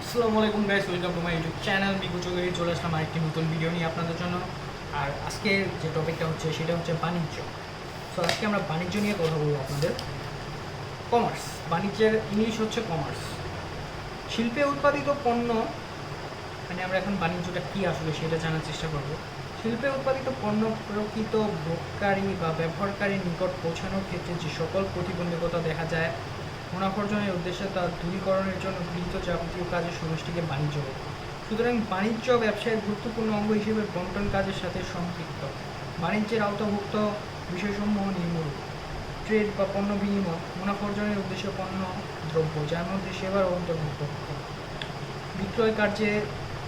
আসসালামু আলাইকুম guys, welcome to my YouTube channel Miku Chowdhury. চলে আসলাম আরেকটি নতুন ভিডিও নিয়ে আপনাদের জন্য। আর আজকের যে টপিকটা হচ্ছে সেটা হচ্ছে বাণিজ্য। সো আজকে আমরা বাণিজ্য নিয়ে কথা বলবো আপনাদের। কমার্স, বাণিজ্যের ইংলিশ হচ্ছে কমার্স। শিল্পে উৎপাদিত পণ্য, মানে আমরা এখন বাণিজ্যটা কী আসলে সেটা জানার চেষ্টা করব। শিল্পে উৎপাদিত পণ্য প্রকৃত ভোগকারী বা ব্যবহারকারীর নিকট পৌঁছানোর ক্ষেত্রে যে সকল প্রতিবন্ধকতা দেখা যায়, মুনাফা অর্জনের উদ্দেশ্যে তার দূরীকরণের জন্য গৃহীত যাবতীয় কাজের সমষ্টিকে বাণিজ্য বলে। সুতরাং বাণিজ্য ব্যবসায়ের গুরুত্বপূর্ণ অঙ্গ হিসেবে বন্টন কাজের সাথে সম্পৃক্ত। বাণিজ্যের আওতাভুক্ত বিষয়সমূহ নিম্নরূপ: ট্রেড বা পণ্য বিনিময়, মুনাফা অর্জনের উদ্দেশ্যে পণ্য দ্রব্য যার মধ্যে সেবার অন্তর্ভুক্ত। বিক্রয় কার্যে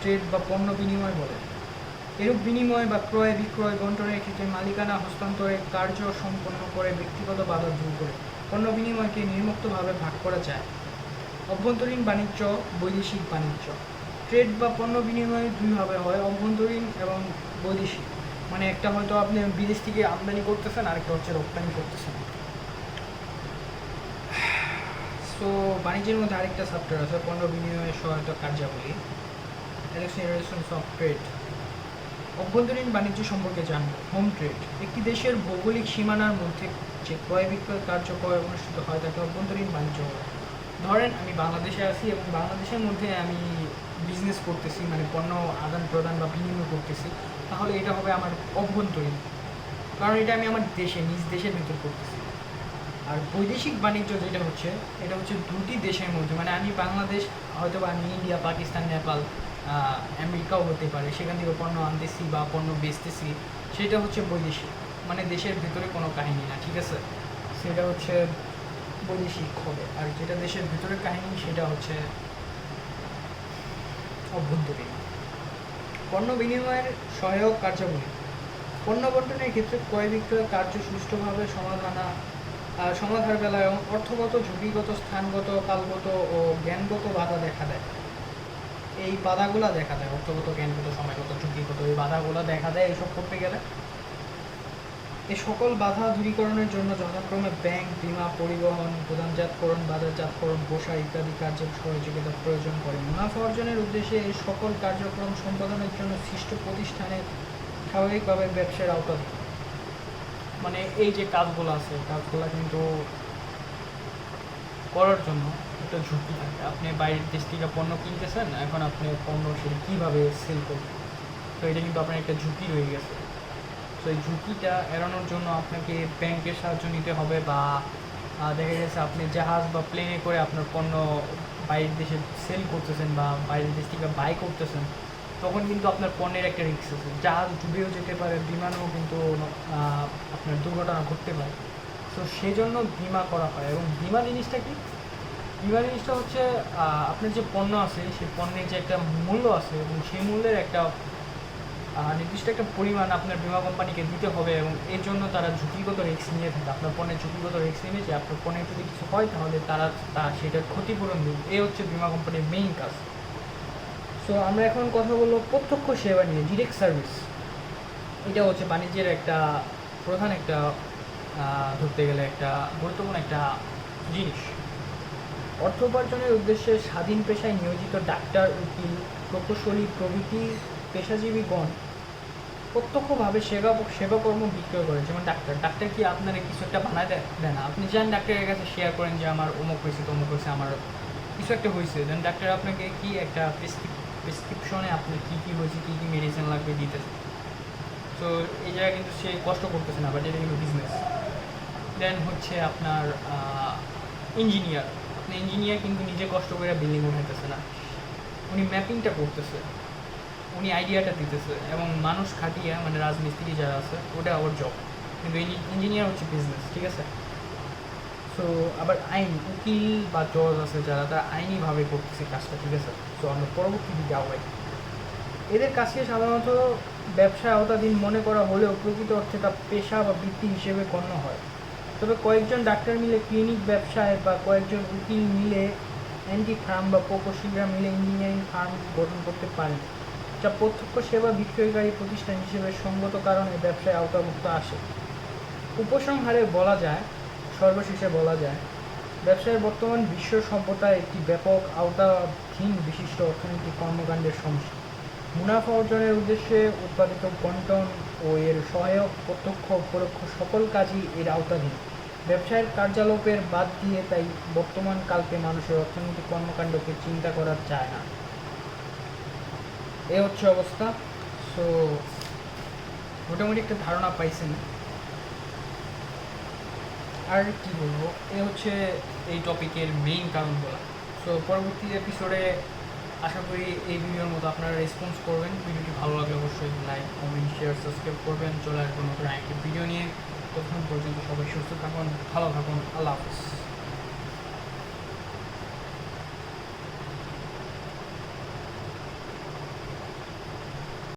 ট্রেড বা পণ্য বিনিময় বলে। এরূপ বিনিময় বা ক্রয় বিক্রয় বন্টনের ক্ষেত্রে মালিকানা হস্তান্তরের কার্য সম্পন্ন করে ব্যক্তিগত বাধা দূর করে পণ্য বিনিময়কে নির্মুক্তভাবে ভাগ করা যায়। অভ্যন্তরীণ বাণিজ্য, বৈদেশিক বাণিজ্য। ট্রেড বা পণ্য বিনিময় দুইভাবে হয়, অভ্যন্তরীণ এবং বৈদেশিক। মানে একটা হয়তো আপনি বিদেশ থেকে আমদানি করতেছেন, আরেকটা হচ্ছে রপ্তানি করতেছেন। সো বাণিজ্যের মধ্যে আরেকটা চ্যাপ্টার আছে, পণ্য বিনিময়ের সহায়তা কার্যাবলী, অফ ট্রেড। অভ্যন্তরীণ বাণিজ্য সম্পর্কে জানব। হোম ট্রেড, একটি দেশের ভৌগোলিক সীমানার মধ্যে যে ক্রয় বিক্রয় কার্যক্রম অনুষ্ঠিত হয় তাকে অভ্যন্তরীণ বাণিজ্য বলে। ধরেন আমি বাংলাদেশে আছি এবং বাংলাদেশের মধ্যে আমি বিজনেস করতেছি, মানে পণ্য আদান প্রদান বা বিনিময় করতেছি, তাহলে এটা হবে আমার অভ্যন্তরীণ, কারণ এটা আমি আমার দেশে নিজ দেশের ভিতর করতেছি। আর বৈদেশিক বাণিজ্য যেটা হচ্ছে, এটা হচ্ছে দুটি দেশের মধ্যে, মানে আমি বাংলাদেশ, হয়তো বা আমি ইন্ডিয়া, পাকিস্তান, নেপাল, আমেরিকাও হতে পারে, সেখান থেকে পণ্য আনতেছি বা পণ্য বেচতেছি, সেটা হচ্ছে বৈদেশিক, মানে দেশের ভিতরে কোনো কাহিনী না, ঠিক আছে? সেটা হচ্ছে বৈদেশিক হবে। আর যেটা দেশের ভিতরে কাহিনী সেটা হচ্ছে অভ্যন্তরীণ। পণ্য বিনিময়ের সহায়ক কার্যাবলী। পণ্য বন্টনের ক্ষেত্রে ক্রয় বিক্রয় কার্য সুষ্ঠুভাবে সমাধার বেলায় অর্থগত, ঝুঁকিগত, স্থানগত, কালগত ও জ্ঞানগত বাধা দেখা দেয়। এই বাধাগুলো দেখা দেয়, অর্থগত, জ্ঞানগত, সময়গত, ঝুঁকিগত, এই বাধাগুলো দেখা দেয় এইসব করতে গেলে। এই সকল বাধা দূরীকরণের জন্য যথাক্রমে ব্যাংক, বীমা, পরিবহন, প্রধানজাতকরণ, বাজারজাতকরণ, বসা ইত্যাদি কার্যের সহযোগিতা প্রয়োজন করে। মুনাফা অর্জনের উদ্দেশ্যে এই সকল কার্যক্রম সম্পাদনের জন্য সৃষ্ট প্রতিষ্ঠানের স্বাভাবিকভাবে ব্যবসার আওতাধীন। মানে এই যে কাজগুলো আছে, কাজগুলো কিন্তু করার জন্য একটা ঝুঁকি থাকে। আপনি বাইরের দেশ থেকে পণ্য কিনতেছেন, এখন আপনি পণ্য সেটা কীভাবে সেল করবেন, তো এটা কিন্তু আপনার একটা ঝুঁকি রয়ে গেছে। তো এই ঝুঁকিটা এড়ানোর জন্য আপনাকে ব্যাংকের সাহায্য নিতে হবে, বা দেখা গেছে আপনি জাহাজ বা প্লেনে করে আপনার পণ্য বাইরের দেশে সেল করতেছেন বা বাইরের দেশ থেকে বাই করতেছেন, তখন কিন্তু আপনার পণ্যের একটা রিস্ক আছে। জাহাজ ডুবেও যেতে পারে, বিমানেও কিন্তু আপনার দুর্ঘটনা ঘটতে পারে। তো সেই জন্য বিমা করা হয়। এবং বিমা জিনিসটা কি? বিমা জিনিসটা হচ্ছে আপনার যে পণ্য আছে সেই পণ্যের যে একটা মূল্য আছে, এবং সেই মূল্যের একটা নির্দিষ্ট একটা পরিমাণ আপনার বিমা কোম্পানিকে দিতে হবে, এবং এর জন্য তারা ঝুঁকিগত রিস্ক নিয়ে থাকে। আপনার পণ্যের ঝুঁকিগত রিস্ক নিয়ে, যে আপনার পণ্যের যদি কিছু হয় তাহলে তারা সেটার ক্ষতিপূরণ দেবে। এই হচ্ছে বিমা কোম্পানির মেইন কাজ। সো আমরা এখন কথা বলবো প্রত্যক্ষ সেবা নিয়ে, ডিরেক্ট সার্ভিস। এটা হচ্ছে বাণিজ্যের একটা প্রধান একটা ধরতে গেলে একটা গুরুত্বপূর্ণ একটা জিনিস। অর্থ উপার্জনের উদ্দেশ্যে স্বাধীন পেশায় নিয়োজিত ডাক্তার, উকিল, প্রকৌশলী প্রভৃতি পেশাজীবীগণ প্রত্যক্ষভাবে সেবাকর্ম বিক্রয় করে। যেমন ডাক্তার কি আপনারা কিছু একটা বানায় দেয় না, আপনি যান ডাক্তারের কাছে শেয়ার করেন যে আমার অমুক হয়েছে, তমুক হয়েছে, আমার কিছু একটা হয়েছে, দেন ডাক্তার আপনাকে কি একটা প্রেসক্রিপশনে আপনার কী কী হয়েছে, কী কী মেডিসিন লাগবে দিতেছে। তো এই জায়গায় কিন্তু সে কষ্ট করতেছে না, বাট এটা কিন্তু বিজনেস। দেন হচ্ছে আপনার ইঞ্জিনিয়ার, আপনি ইঞ্জিনিয়ার কিন্তু নিজে কষ্ট করে বিল্ডিং উঠাইতেছে না, উনি ম্যাপিংটা করতেছে, উনি আইডিয়াটা দিতেছে, এবং মানুষ খাটিয়ে, মানে রাজমিস্ত্রি যারা আছে ওটা আবার জব, কিন্তু ইঞ্জিনিয়ার হচ্ছে বিজনেস, ঠিক আছে? সো আবার আইন, উকিল বা জজ আছে যারা, তারা আইনিভাবে করতেছে কাজটা, ঠিক আছে? সো আমরা পরবর্তী দিকে আগাই। এদের কাজকে সাধারণত ব্যবসায় আওতাধীন মনে করা হলেও প্রকৃত অর্থে তা পেশা বা বৃত্তি হিসেবে গণ্য হয়। তবে কয়েকজন ডাক্তার মিলে ক্লিনিক ব্যবসায়, বা কয়েকজন উকিল মিলে অ্যান্টি ফার্ম, বা প্রকৌশলীরা মিলে ইঞ্জিনিয়ারিং ফার্ম গঠন করতে পারেন, যা প্রত্যক্ষ সেবা বিক্রয়কারী প্রতিষ্ঠান হিসেবে সঙ্গত কারণে ব্যবসায় আওতাভুক্ত আসে। উপসংহারে বলা যায়, সর্বশেষে বলা যায়, ব্যবসায়ের বর্তমান বিশ্ব সভ্যতায় একটি ব্যাপক আওতাধীন বিশিষ্ট অর্থনৈতিক কর্মকাণ্ডের সমষ্টি। মুনাফা অর্জনের উদ্দেশ্যে উৎপাদিত বণ্টন ও এর সহায়ক প্রত্যক্ষ ও পরোক্ষ সকল কাজই এর আওতাধীন। ব্যবসায়ের কার্যালোপের বাদ দিয়ে তাই বর্তমান কালকে মানুষের অর্থনৈতিক কর্মকাণ্ডকে চিন্তা করা যায় না। এ হচ্ছে অবস্থা। সো মোটামুটি একটা ধারণা পাইছেন। আর কি বলবো, এ হচ্ছে এই টপিকের মেইন কারণগুলো। সো পরবর্তী এপিসোডে আশা করি এই ভিডিওর মতো আপনারা রেসপন্স করবেন। ভিডিওটি ভালো লাগলে অবশ্যই লাইক, কমেন্ট, শেয়ার, সাবস্ক্রাইব করবেন। চলে আসবেন নতুন একটি ভিডিও নিয়ে। ততক্ষণ পর্যন্ত সবাই সুস্থ থাকুন, ভালো থাকুন। আল্লাহ হাফিজ।